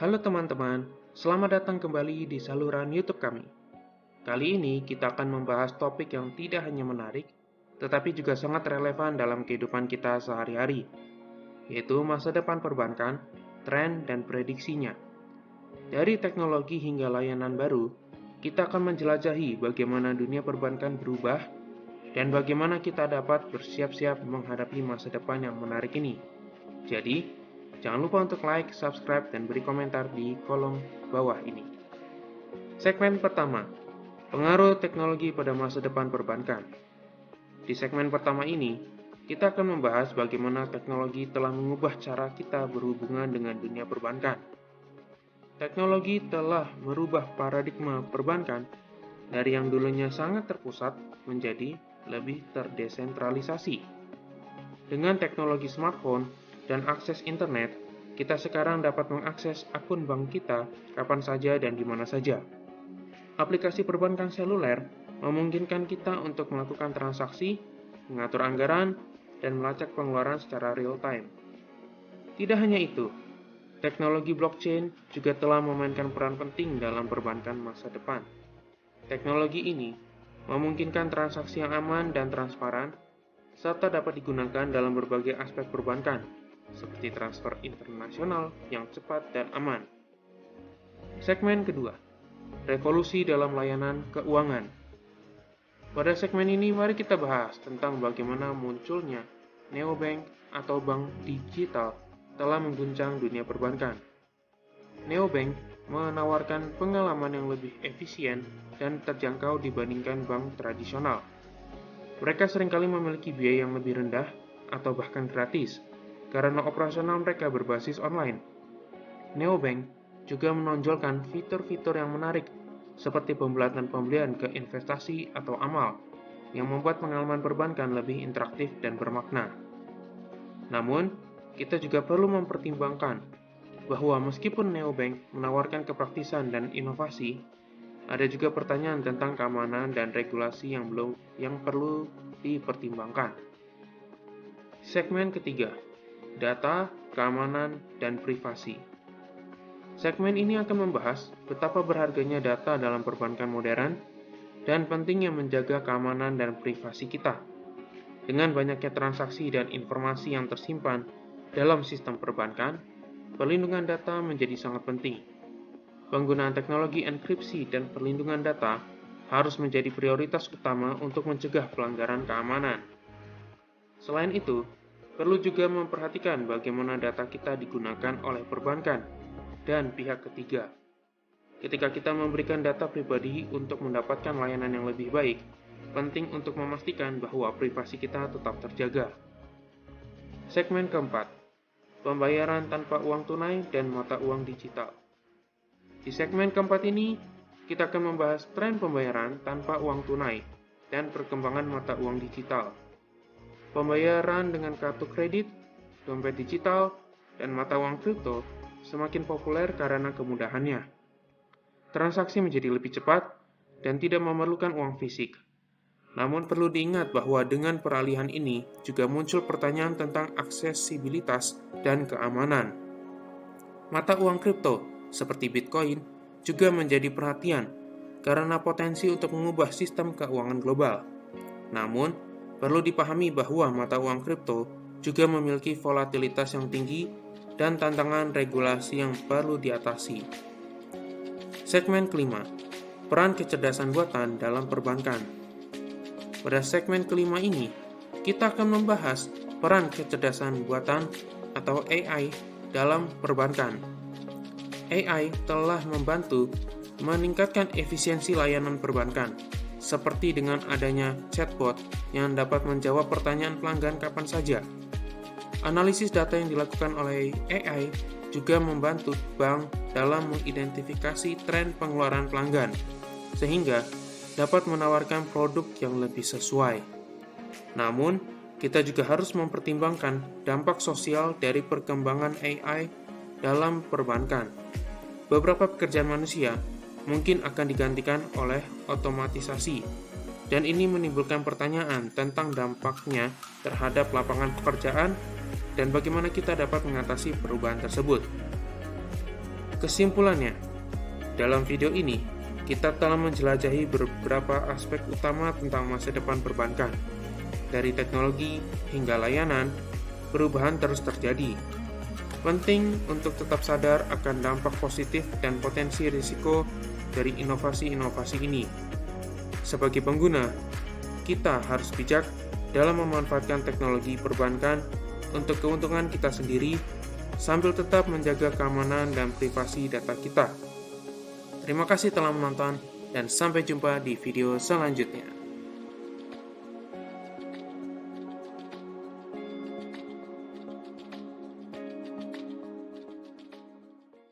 Halo teman-teman, selamat datang kembali di saluran YouTube kami. Kali ini kita akan membahas topik yang tidak hanya menarik, tetapi juga sangat relevan dalam kehidupan kita sehari-hari, yaitu masa depan perbankan, tren, dan prediksinya. Dari teknologi hingga layanan baru, kita akan menjelajahi bagaimana dunia perbankan berubah dan bagaimana kita dapat bersiap-siap menghadapi masa depan yang menarik ini. Jadi, jangan lupa untuk like, subscribe, dan beri komentar di kolom bawah ini. Segmen pertama, pengaruh teknologi pada masa depan perbankan. Di segmen pertama ini, kita akan membahas bagaimana teknologi telah mengubah cara kita berhubungan dengan dunia perbankan. Teknologi telah merubah paradigma perbankan dari yang dulunya sangat terpusat menjadi lebih terdesentralisasi. Dengan teknologi smartphone dan akses internet, kita sekarang dapat mengakses akun bank kita kapan saja dan di mana saja. Aplikasi perbankan seluler memungkinkan kita untuk melakukan transaksi, mengatur anggaran, dan melacak pengeluaran secara real-time. Tidak hanya itu, teknologi blockchain juga telah memainkan peran penting dalam perbankan masa depan. Teknologi ini memungkinkan transaksi yang aman dan transparan, serta dapat digunakan dalam berbagai aspek perbankan, seperti transfer internasional yang cepat dan aman. Segmen kedua, revolusi dalam layanan keuangan. Pada segmen ini, mari kita bahas tentang bagaimana munculnya neobank atau bank digital telah mengguncang dunia perbankan. Neobank menawarkan pengalaman yang lebih efisien dan terjangkau dibandingkan bank tradisional. Mereka seringkali memiliki biaya yang lebih rendah atau bahkan gratis, karena operasional mereka berbasis online. Neobank juga menonjolkan fitur-fitur yang menarik, seperti pembelatan pembelian ke investasi atau amal, yang membuat pengalaman perbankan lebih interaktif dan bermakna. Namun, kita juga perlu mempertimbangkan bahwa meskipun neobank menawarkan kepraktisan dan inovasi, ada juga pertanyaan tentang keamanan dan regulasi yang perlu dipertimbangkan. Segmen ketiga, data, keamanan, dan privasi. Segmen ini akan membahas betapa berharganya data dalam perbankan modern dan pentingnya menjaga keamanan dan privasi kita. Dengan banyaknya transaksi dan informasi yang tersimpan dalam sistem perbankan, perlindungan data menjadi sangat penting. Penggunaan teknologi enkripsi dan perlindungan data harus menjadi prioritas utama untuk mencegah pelanggaran keamanan. Selain itu, perlu juga memperhatikan bagaimana data kita digunakan oleh perbankan dan pihak ketiga. Ketika kita memberikan data pribadi untuk mendapatkan layanan yang lebih baik, penting untuk memastikan bahwa privasi kita tetap terjaga. Segmen keempat, pembayaran tanpa uang tunai dan mata uang digital. Di segmen keempat ini, kita akan membahas tren pembayaran tanpa uang tunai dan perkembangan mata uang digital. Pembayaran dengan kartu kredit, dompet digital, dan mata uang kripto semakin populer karena kemudahannya. Transaksi menjadi lebih cepat dan tidak memerlukan uang fisik. Namun perlu diingat bahwa dengan peralihan ini juga muncul pertanyaan tentang aksesibilitas dan keamanan. Mata uang kripto seperti Bitcoin juga menjadi perhatian karena potensi untuk mengubah sistem keuangan global. Namun, perlu dipahami bahwa mata uang kripto juga memiliki volatilitas yang tinggi dan tantangan regulasi yang perlu diatasi. Segmen kelima, peran kecerdasan buatan dalam perbankan. Pada segmen kelima ini, kita akan membahas peran kecerdasan buatan atau AI dalam perbankan. AI telah membantu meningkatkan efisiensi layanan perbankan, seperti dengan adanya chatbot yang dapat menjawab pertanyaan pelanggan kapan saja. Analisis data yang dilakukan oleh AI juga membantu bank dalam mengidentifikasi tren pengeluaran pelanggan, sehingga dapat menawarkan produk yang lebih sesuai. Namun, kita juga harus mempertimbangkan dampak sosial dari perkembangan AI dalam perbankan. Beberapa pekerjaan manusia mungkin akan digantikan oleh otomatisasi, dan ini menimbulkan pertanyaan tentang dampaknya terhadap lapangan pekerjaan dan bagaimana kita dapat mengatasi perubahan tersebut. Kesimpulannya, dalam video ini, kita telah menjelajahi beberapa aspek utama tentang masa depan perbankan. Dari teknologi hingga layanan, perubahan terus terjadi. Penting untuk tetap sadar akan dampak positif dan potensi risiko dari inovasi-inovasi ini. Sebagai pengguna, kita harus bijak dalam memanfaatkan teknologi perbankan untuk keuntungan kita sendiri, sambil tetap menjaga keamanan dan privasi data kita. Terima kasih telah menonton, dan sampai jumpa di video selanjutnya.